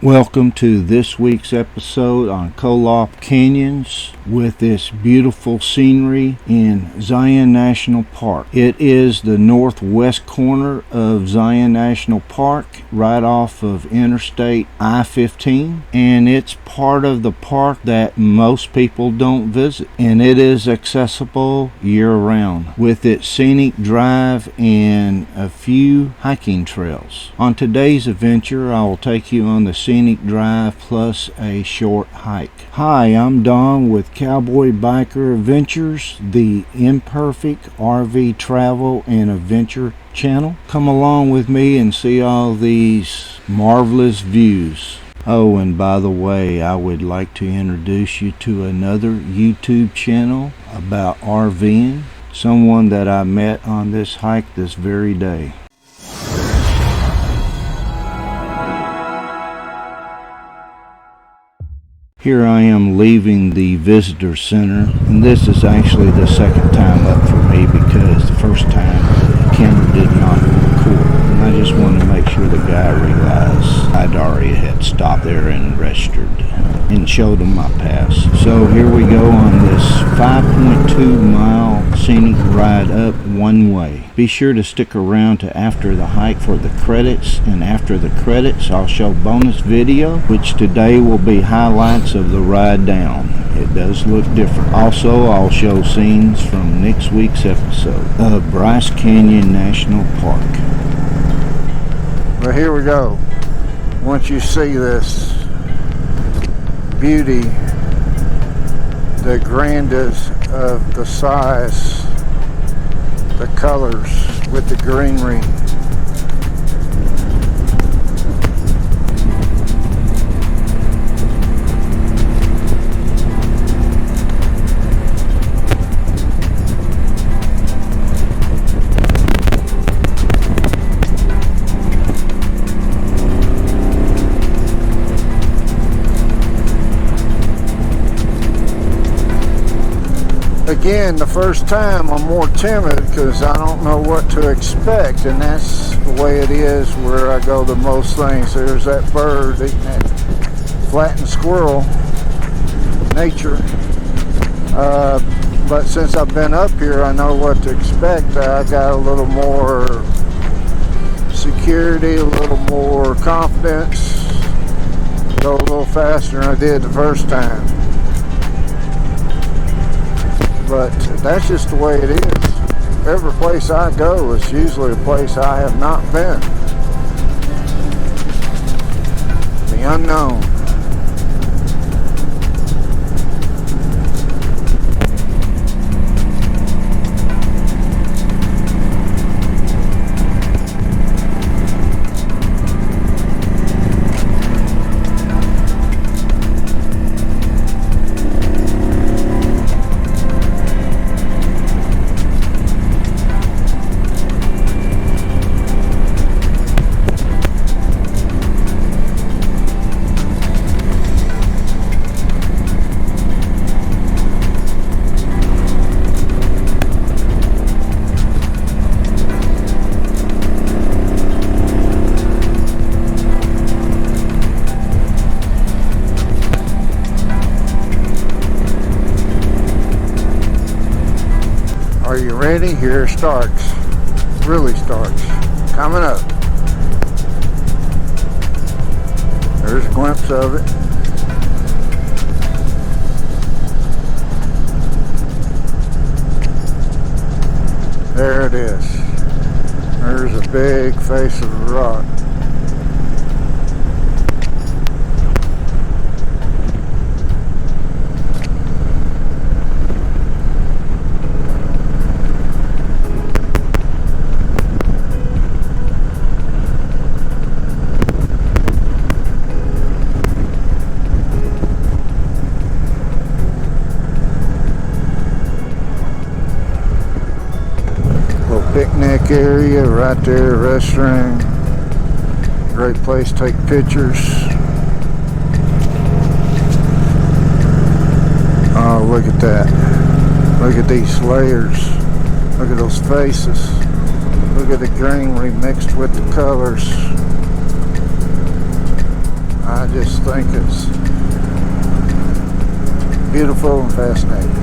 Welcome to this week's episode on Kolob Canyons with this beautiful scenery in Zion National Park. It is the northwest corner of Zion National Park, right off of Interstate I-15, and it's part of the park that most people don't visit, and it is accessible year-round with its scenic drive and a few hiking trails. On today's adventure, I will take you on the scenic drive plus a short hike. Hi, I'm Don with Cowboy Biker Adventures, the Imperfect RV travel and adventure channel. Come along with me and see all these marvelous views. Oh, and by the way, I would like to introduce you to another YouTube channel about RVing, someone that I met on this hike this very day. Here I am leaving the visitor center, and this is actually the second time up for me because the first time the camera did not record, and I just wanted to make sure the guy realized I'd already had stopped there and registered and showed him my pass. So here we go on this 5.2 mile scenic ride up one way. Be sure to stick around to after the hike for the credits, and after the credits I'll show bonus video, which today will be highlights of the ride down. It does look different. Also, I'll show scenes from next week's episode of Bryce Canyon National Park. Well, here we go. Once you see this beauty, the grandeur of the size, the colors with the greenery, again, the first time I'm more timid because I don't know what to expect, and that's the way it is where I go to most things. There's that bird eating that flattened squirrel, nature. But since I've been up here, I know what to expect. I got a little more security, a little more confidence, go a little faster than I did the first time. But that's just the way it is. Every place I go is usually a place I have not been. The unknown. Are you ready? Here it starts. Really starts. Coming up. There's a glimpse of it. There it is. There's a big face of the rock. Picnic area right there, restaurant, great place to take pictures. Oh, look at that. Look at these layers. Look at those faces. Look at the greenery mixed with the colors. I just think it's beautiful and fascinating.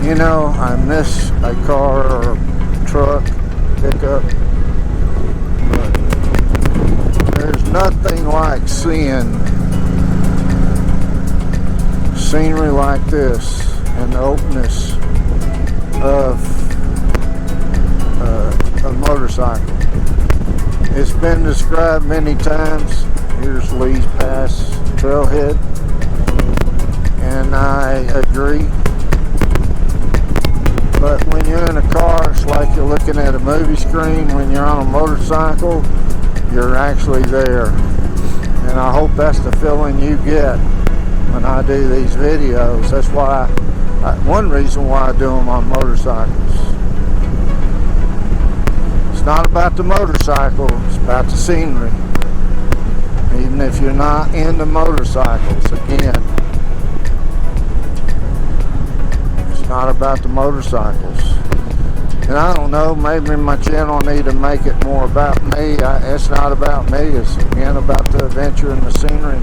You know, I miss a car or a truck pickup, but there's nothing like seeing scenery like this and the openness of a motorcycle. It's been described many times. Here's Lee's Pass trailhead, and I agree. But when you're in a car, it's like you're looking at a movie screen. When you're on a motorcycle, you're actually there. And I hope that's the feeling you get when I do these videos. That's why, one reason why I do them on motorcycles. It's not about the motorcycle, it's about the scenery. Even if you're not into motorcycles, again, not about the motorcycles. And I don't know, maybe my channel need to make it more about me. It's not about me, it's again about the adventure and the scenery.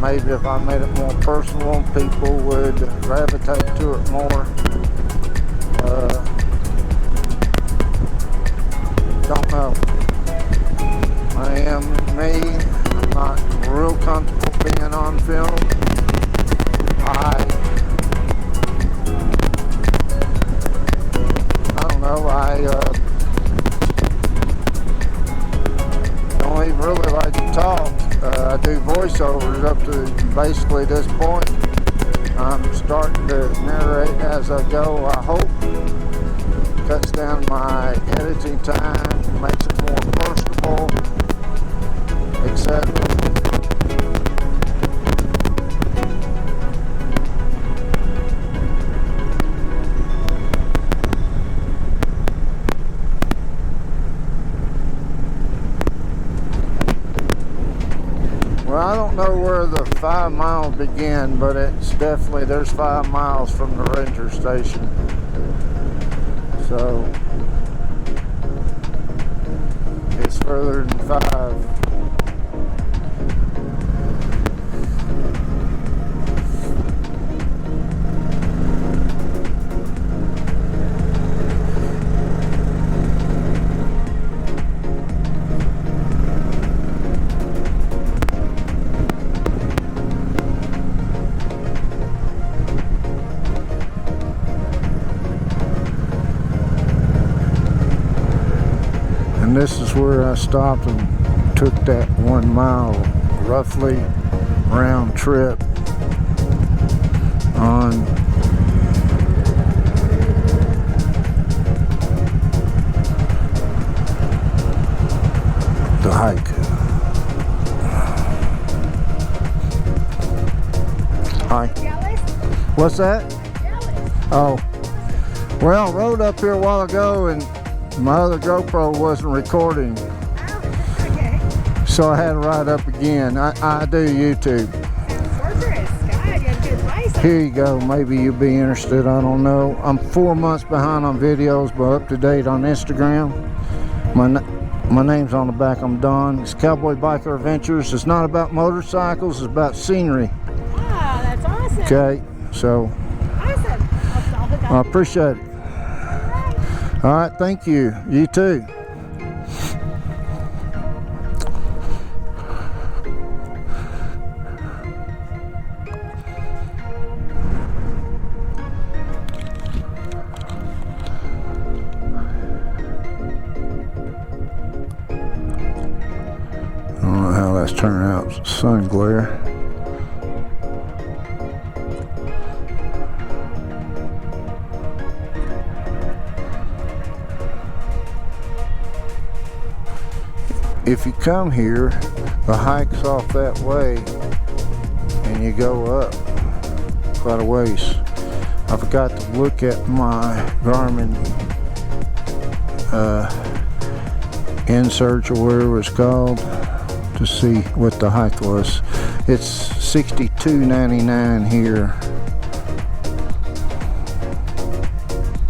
Maybe if I made it more personal, people would gravitate to it more. Don't know. I am me. I'm not real comfortable being on film. I don't even really like to talk. I do voiceovers up to basically this point. I'm starting to narrate as I go. I hope cuts down my editing time, makes it more personable, etc. Well, I don't know where the 5 miles begin, but it's definitely, there's 5 miles from the ranger station. So it's further than 5. And this is where I stopped and took that 1 mile roughly round trip on the hike. Hi. Jealous? What's that? Jealous. Oh. Well, I rode up here a while ago and my other GoPro wasn't recording, Oh, okay. so I had to ride up again. I do YouTube. Torturous. God, you have good advice. Here you go. Maybe you'll be interested. I don't know. I'm 4 months behind on videos, but up to date on Instagram. My name's on the back. I'm Don. It's Cowboy Biker Adventures. It's not about motorcycles. It's about scenery. Wow, that's awesome. Okay, so Awesome. I'll hook up. I appreciate it. All right, thank you. You too. I don't know how that's turning out. Sun glare. If you come here, the hike's off that way and you go up quite a ways. I forgot to look at my Garmin In Search or whatever it's called. to see what the hike was. It's $62.99 here.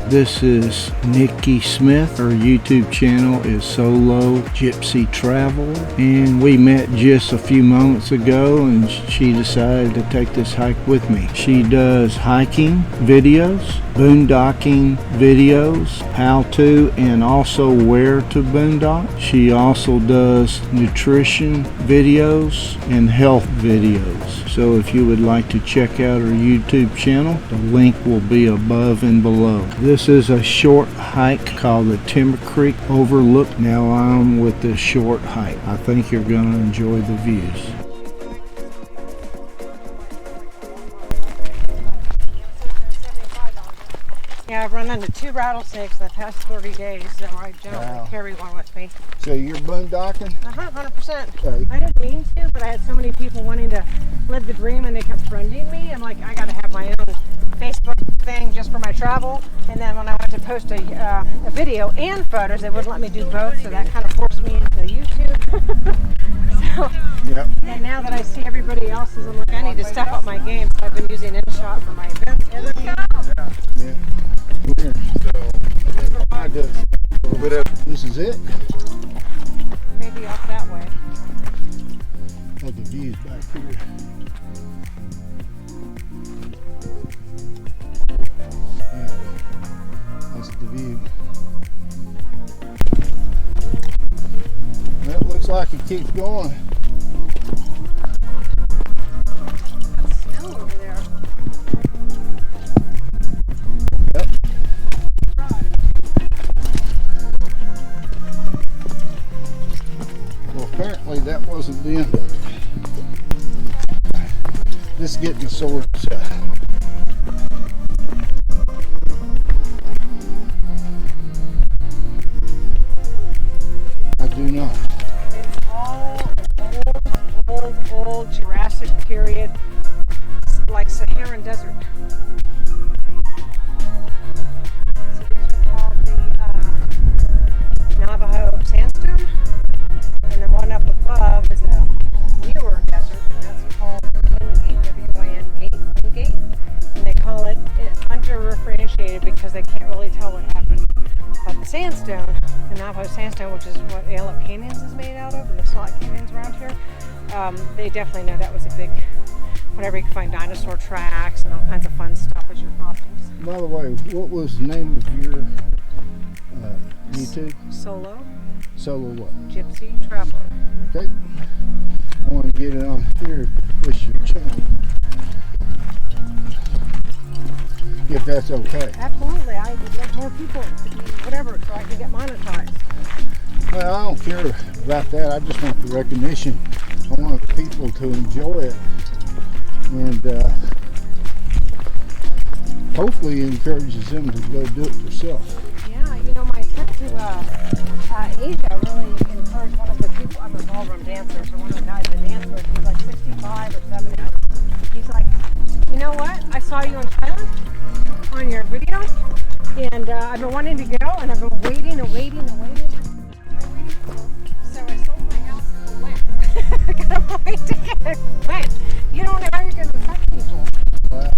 This is Nikki Smith. Her YouTube channel is Solo Gypsy Travel, and we met just a few moments ago and she decided to take this hike with me. She does hiking videos, boondocking videos, how to and also where to boondock. She also does nutrition videos and health videos. So if you would like to check out her YouTube channel, the link will be above and below. This is a short hike called the Creek Overlook. Now I'm with this short hike. I think you're going to enjoy the views. Yeah, I've run into 2 rattlesnakes in the past 30 days, so I generally carry one with me. So you're boondocking? 100%. Okay. I didn't mean to, but I had so many people wanting to live the dream and they kept friending me. I'm like, I got to have my own Facebook thing just for my travel. And then when I went to post a video and photos, they wouldn't let me do both, so that kind of forced me into YouTube. So, Yep. and now that I see everybody else's, I'm like, I need to step up my game. So I've been using InShot for my events editing. Yeah. Here. This is it? Maybe off that way. Oh, the view's back here. Yeah. That's the view. Well, it looks like it keeps going. Got snow over there. Yep. Well, apparently that wasn't the end of it. Just getting the swords. I do not. It's all old Jurassic period, like Saharan desert. So these are called the Navajo sandstone, and the one up above is a newer desert, and that's called Wingate, and they call it underreferentiated because they can't really tell what happened. But the sandstone, the Navajo sandstone, which is what Antelope Canyons is made out of, and the slot canyons around here, they definitely know that was a big, whatever you can find, dinosaur tracks and all kinds of fun stuff as your crossings. By the way, what was the name of your YouTube? Solo Solo what? Gypsy Traveler. Okay. I want to get it on here, push your channel. If that's okay. Absolutely, I would like more people to be whatever, so I can get monetized. Well, I don't care about that. I just want the recognition. I want people to enjoy it, and hopefully it encourages them to go do it themselves. Yeah, you know, my trip to Asia really encouraged one of the people. I'm a ballroom dancer, so one of the guys I dance with, he's like 65 or 70. He's like, you know what? I saw you in Thailand on your video, and I've been wanting to go, and I've been waiting and waiting and waiting. So I sold my house and went. I got my ticket and went. You don't know how you're going to affect people. Wow.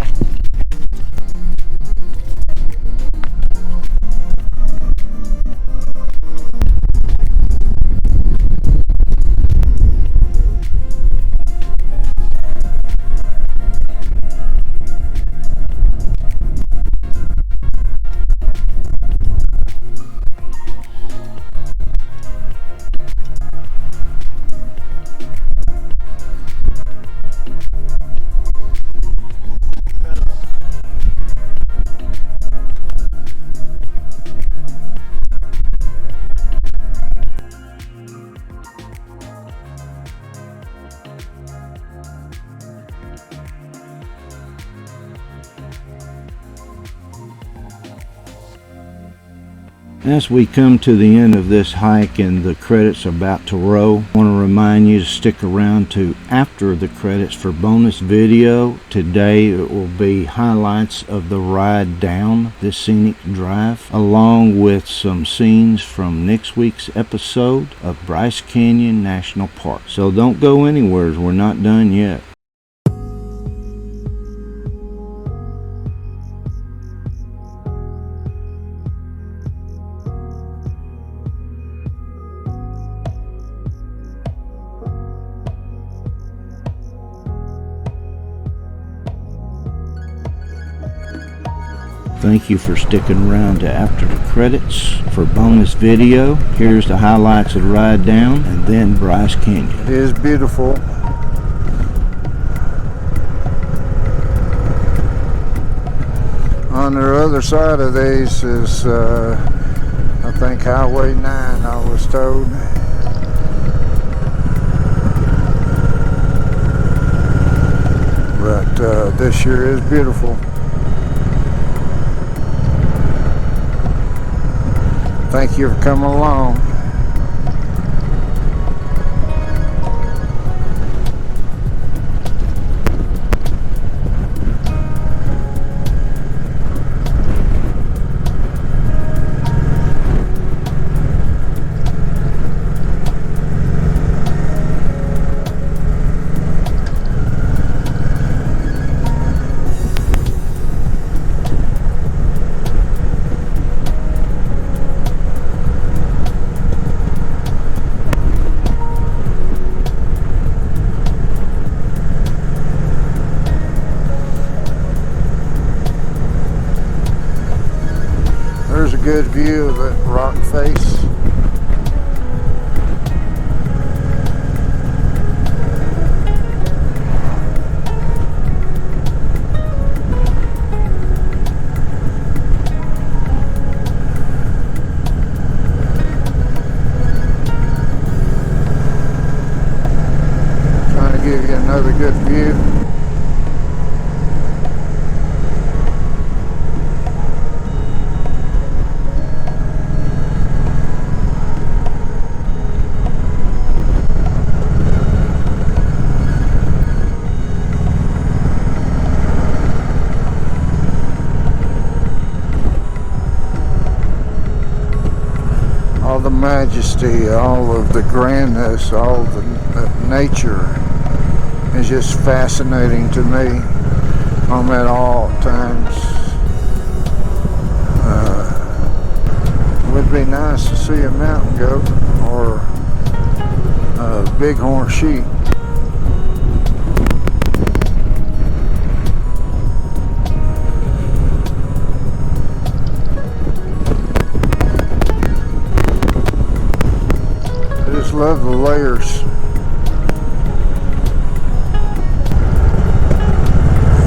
As we come to the end of this hike and the credits are about to roll, I want to remind you to stick around to after the credits for bonus video. Today it will be highlights of the ride down this scenic drive, along with some scenes from next week's episode of Bryce Canyon National Park. So don't go anywhere, we're not done yet. Thank you for sticking around to after the credits for bonus video. Here's the highlights of the ride down and then Bryce Canyon. It is beautiful. On the other side of these is, I think, Highway 9, I was told. But this sure is beautiful. Thank you for coming along. There's a good view of that rock face. Trying to give you another good view. All the majesty, all of the grandness, all the nature is just fascinating to me. I'm at all times. It would be nice to see a mountain goat or a bighorn sheep. Love the layers.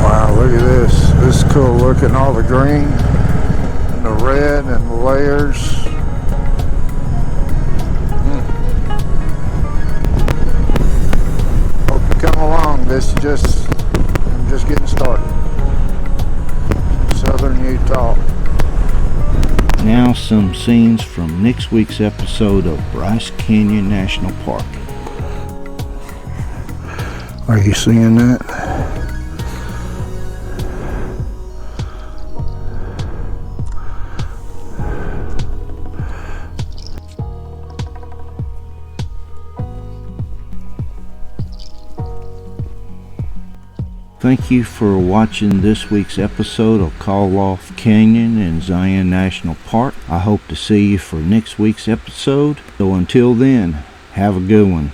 Wow, look at this. This is cool looking. All the green and the red and the layers. Hope you come along. This is I'm just getting started. Southern Utah. Now some scenes from next week's episode of Bryce Canyon National Park. Are you seeing that? Thank you for watching this week's episode of Kolob Canyon in Zion National Park. I hope to see you for next week's episode. So until then, have a good one.